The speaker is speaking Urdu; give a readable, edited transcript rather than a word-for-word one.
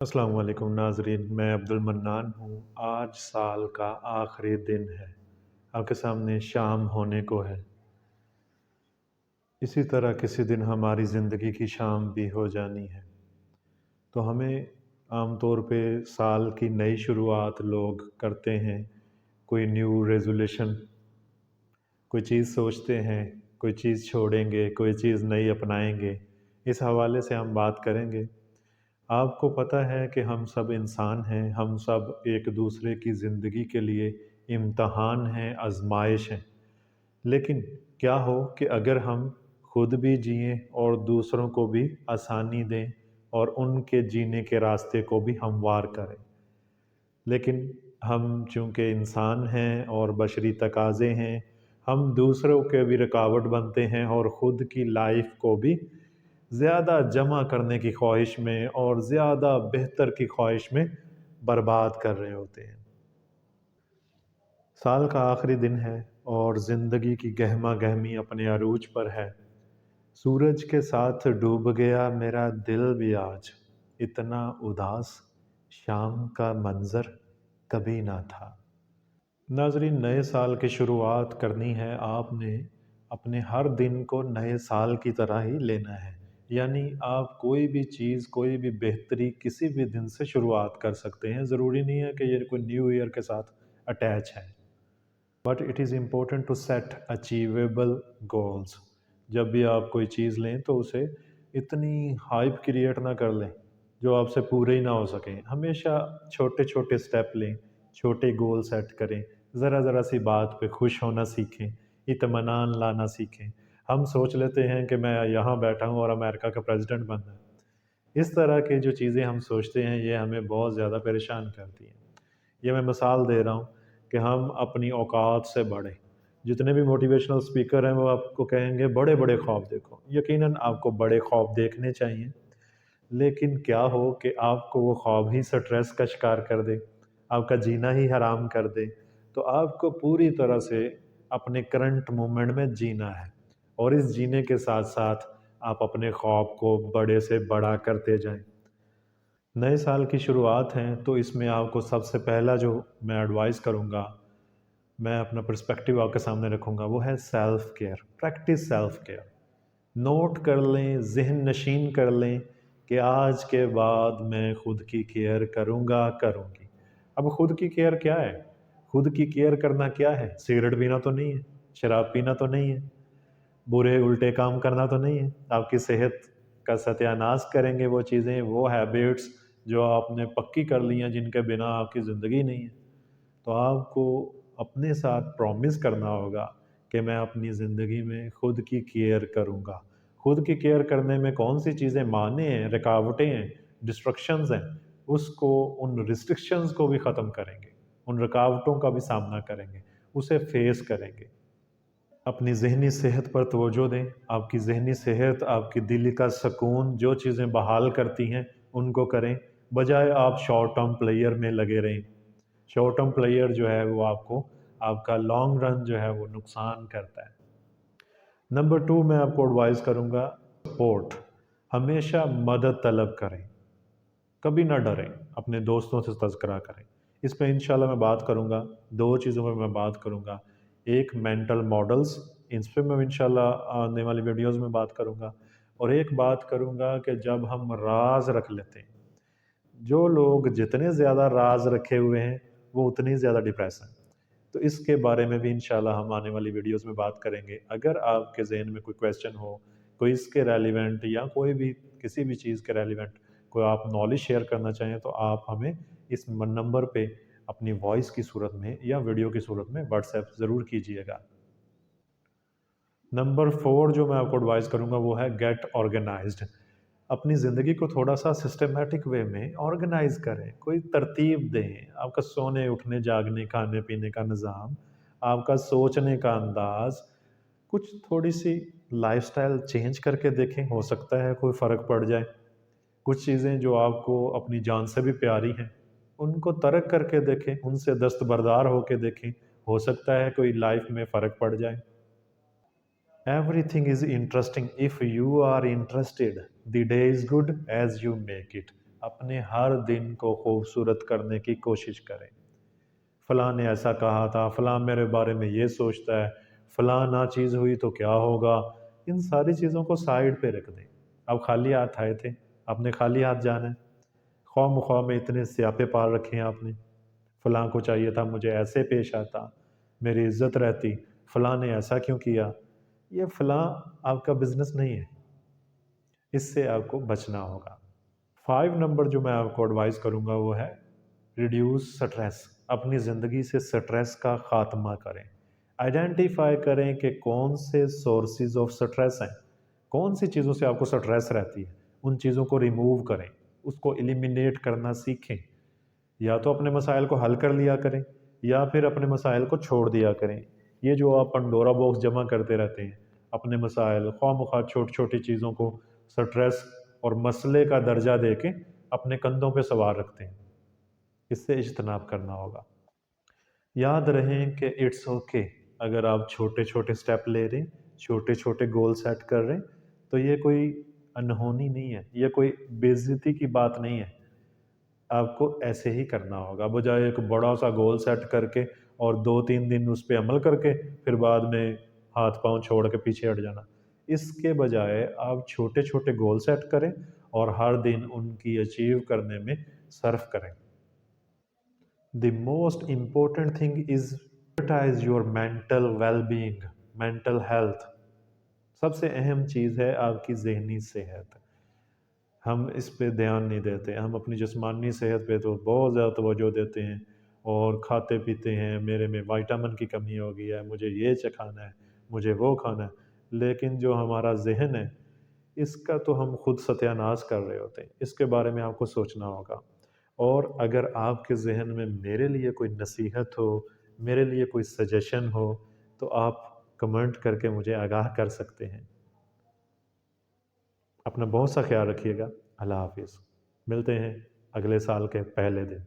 السلام علیکم ناظرین، میں عبدالمنان ہوں۔ آج سال کا آخری دن ہے، آپ کے سامنے شام ہونے کو ہے۔ اسی طرح کسی دن ہماری زندگی کی شام بھی ہو جانی ہے۔ تو ہمیں عام طور پہ سال کی نئی شروعات لوگ کرتے ہیں، کوئی نیو ریزولیشن، کوئی چیز سوچتے ہیں، کوئی چیز چھوڑیں گے، کوئی چیز نئی اپنائیں گے۔ اس حوالے سے ہم بات کریں گے۔ آپ کو پتہ ہے کہ ہم سب انسان ہیں، ہم سب ایک دوسرے کی زندگی کے لیے امتحان ہیں، آزمائش ہیں۔ لیکن کیا ہو کہ اگر ہم خود بھی جئیں اور دوسروں کو بھی آسانی دیں اور ان کے جینے کے راستے کو بھی ہموار کریں۔ لیکن ہم چونکہ انسان ہیں اور بشری تقاضے ہیں، ہم دوسروں کے بھی رکاوٹ بنتے ہیں اور خود کی لائف کو بھی زیادہ جمع کرنے کی خواہش میں اور زیادہ بہتر کی خواہش میں برباد کر رہے ہوتے ہیں۔ سال کا آخری دن ہے اور زندگی کی گہما گہمی اپنے عروج پر ہے۔ سورج کے ساتھ ڈوب گیا میرا دل بھی آج، اتنا اداس شام کا منظر کبھی نہ تھا۔ ناظرین، نئے سال کی شروعات کرنی ہے آپ نے اپنے ہر دن کو نئے سال کی طرح ہی لینا ہے۔ یعنی آپ کوئی بھی چیز، کوئی بھی بہتری کسی بھی دن سے شروعات کر سکتے ہیں۔ ضروری نہیں ہے کہ یہ کوئی نیو ایئر کے ساتھ اٹیچ ہے۔ But it is important to set achievable goals. جب بھی آپ کوئی چیز لیں تو اسے اتنی ہائپ کریٹ نہ کر لیں جو آپ سے پورے ہی نہ ہو سکیں۔ ہمیشہ چھوٹے چھوٹے سٹیپ لیں، چھوٹے گول سیٹ کریں، ذرا ذرا سی بات پہ خوش ہونا سیکھیں، اطمینان لانا سیکھیں۔ ہم سوچ لیتے ہیں کہ میں یہاں بیٹھا ہوں اور امریکہ کا پریزیڈنٹ بننا ہے۔ اس طرح کی جو چیزیں ہم سوچتے ہیں یہ ہمیں بہت زیادہ پریشان کرتی ہیں۔ یہ میں مثال دے رہا ہوں کہ ہم اپنی اوقات سے بڑھیں۔ جتنے بھی موٹیویشنل اسپیکر ہیں وہ آپ کو کہیں گے بڑے بڑے خواب دیکھو۔ یقیناً آپ کو بڑے خواب دیکھنے چاہیے، لیکن کیا ہو کہ آپ کو وہ خواب ہی سٹریس کا شکار کر دے، آپ کا جینا ہی حرام کر دے۔ تو آپ کو پوری طرح سے اپنے کرنٹ مومنٹ میں جینا ہے، اور اس جینے کے ساتھ ساتھ آپ اپنے خواب کو بڑے سے بڑا کرتے جائیں۔ نئے سال کی شروعات ہیں تو اس میں آپ کو سب سے پہلا جو میں ایڈوائز کروں گا، میں اپنا پرسپیکٹیو آپ کے سامنے رکھوں گا، وہ ہے self care. Practice self care. Note کر لیں، ذہن نشین کر لیں کہ آج کے بعد میں خود کی کیئر کروں گا، کروں گی۔ اب خود کی کیئر کیا ہے؟ خود کی کیئر کرنا کیا ہے؟ سگریٹ پینا تو نہیں ہے، شراب پینا تو نہیں ہے، برے الٹے کام کرنا تو نہیں ہے۔ آپ کی صحت کا ستیہ ناش کریں گے وہ چیزیں، وہ ہیبٹس جو آپ نے پکی کر لی ہیں جن کے بنا آپ کی زندگی نہیں ہے۔ تو آپ کو اپنے ساتھ پرومس کرنا ہوگا کہ میں اپنی زندگی میں خود کی کیئر کروں گا۔ خود کی کیئر کرنے میں کون سی چیزیں مانع ہیں، رکاوٹیں ہیں، ڈسٹرکشنز ہیں، اس کو، ان ریسٹرکشنز کو بھی ختم کریں گے، ان رکاوٹوں کا بھی سامنا کریں گے، اسے فیس کریں گے۔ اپنی ذہنی صحت پر توجہ دیں۔ آپ کی ذہنی صحت، آپ کی دل کا سکون، جو چیزیں بحال کرتی ہیں ان کو کریں، بجائے آپ شارٹ ٹرم پلیئر میں لگے رہیں۔ شارٹ ٹرم پلیئر جو ہے وہ آپ کو، آپ کا لانگ رن جو ہے وہ نقصان کرتا ہے۔ نمبر 2 میں آپ کو ایڈوائز کروں گا، سپورٹ۔ ہمیشہ مدد طلب کریں، کبھی نہ ڈریں، اپنے دوستوں سے تذکرہ کریں۔ اس پہ انشاءاللہ میں بات کروں گا، دو چیزوں پہ میں بات کروں گا۔ ایک مینٹل ماڈلز، اس پہ میں انشاءاللہ آنے والی ویڈیوز میں بات کروں گا، اور ایک بات کروں گا کہ جب ہم راز رکھ لیتے ہیں، جو لوگ جتنے زیادہ راز رکھے ہوئے ہیں وہ اتنی زیادہ ڈپریس ہیں۔ تو اس کے بارے میں بھی انشاءاللہ ہم آنے والی ویڈیوز میں بات کریں گے۔ اگر آپ کے ذہن میں کوئی کویسچن ہو، کوئی اس کے ریلیونٹ یا کوئی بھی کسی بھی چیز کے ریلیونٹ کوئی آپ نالج شیئر کرنا چاہیں تو آپ ہمیں اس نمبر پہ اپنی وائس کی صورت میں یا ویڈیو کی صورت میں واٹس ایپ ضرور کیجئے گا۔ نمبر 4 جو میں آپ کو ایڈوائز کروں گا وہ ہے گیٹ آرگنائزڈ۔ اپنی زندگی کو تھوڑا سا سسٹمیٹک وے میں آرگنائز کریں، کوئی ترتیب دیں۔ آپ کا سونے اٹھنے جاگنے کھانے پینے کا نظام، آپ کا سوچنے کا انداز، کچھ تھوڑی سی لائف سٹائل چینج کر کے دیکھیں، ہو سکتا ہے کوئی فرق پڑ جائے۔ کچھ چیزیں جو آپ کو اپنی جان سے بھی پیاری ہیں ان کو ترک کر کے دیکھیں، ان سے دستبردار ہو کے دیکھیں، ہو سکتا ہے کوئی لائف میں فرق پڑ جائے۔ Everything is interesting if you are interested. The day is good as you make it. اپنے ہر دن کو خوبصورت کرنے کی کوشش کریں۔ فلاں نے ایسا کہا تھا، فلاں میرے بارے میں یہ سوچتا ہے، فلاں نہ چیز ہوئی تو کیا ہوگا، ان ساری چیزوں کو سائیڈ پہ رکھ دیں۔ اب خالی ہاتھ آئے تھے، آپ نے خالی ہاتھ جانا ہے، خواہ مخواہ میں اتنے سیاپے پال رکھے ہیں آپ نے، فلاں کو چاہیے تھا مجھے ایسے پیش آتا، میری عزت رہتی، فلاں نے ایسا کیوں کیا۔ یہ فلاں آپ کا بزنس نہیں ہے، اس سے آپ کو بچنا ہوگا۔ 5 نمبر جو میں آپ کو ایڈوائز کروں گا وہ ہے ریڈیوس سٹریس۔ اپنی زندگی سے سٹریس کا خاتمہ کریں۔ آئیڈینٹیفائی کریں کہ کون سے سورسز آف سٹریس ہیں، کون سی چیزوں سے آپ کو سٹریس رہتی ہے، ان چیزوں کو ریموو کریں، اس کو ایلیمینیٹ کرنا سیکھیں۔ یا تو اپنے مسائل کو حل کر لیا کریں یا پھر اپنے مسائل کو چھوڑ دیا کریں۔ یہ جو آپ پنڈورا باکس جمع کرتے رہتے ہیں، اپنے مسائل خواہ مخواہ چھوٹی چھوٹی چیزوں کو سٹریس اور مسئلے کا درجہ دے کے اپنے کندھوں پہ سوار رکھتے ہیں، اس سے اجتناب کرنا ہوگا۔ یاد رہیں کہ اٹس اوکے، اگر آپ چھوٹے چھوٹے سٹیپ لے رہے ہیں، چھوٹے چھوٹے گول سیٹ کر رہے ہیں، تو یہ کوئی انہونی نہیں ہے، یہ کوئی بے عزتی کی بات نہیں ہے۔ آپ کو ایسے ہی کرنا ہوگا، بجائے ایک بڑا سا گول سیٹ کر کے اور 2-3 دن اس پہ عمل کر کے پھر بعد میں ہاتھ پاؤں چھوڑ کے پیچھے ہٹ جانا۔ اس کے بجائے آپ چھوٹے چھوٹے گول سیٹ کریں اور ہر دن ان کی اچیو کرنے میں صرف کریں۔ The most important thing is prioritize your mental well-being، mental health۔ سب سے اہم چیز ہے آپ کی ذہنی صحت۔ ہم اس پہ دھیان نہیں دیتے، ہم اپنی جسمانی صحت پہ تو بہت زیادہ توجہ دیتے ہیں اور کھاتے پیتے ہیں، میرے میں وائٹامن کی کمی ہو گئی ہے، مجھے یہ کھانا ہے، مجھے وہ کھانا ہے، لیکن جو ہمارا ذہن ہے اس کا تو ہم خود ستیہ ناش کر رہے ہوتے ہیں۔ اس کے بارے میں آپ کو سوچنا ہوگا، اور اگر آپ کے ذہن میں میرے لیے کوئی نصیحت ہو، میرے لیے کوئی سجیشن ہو تو آپ کمنٹ کر کے مجھے آگاہ کر سکتے ہیں۔ اپنا بہت سا خیال رکھیے گا۔ اللہ حافظ۔ ملتے ہیں اگلے سال کے پہلے دن۔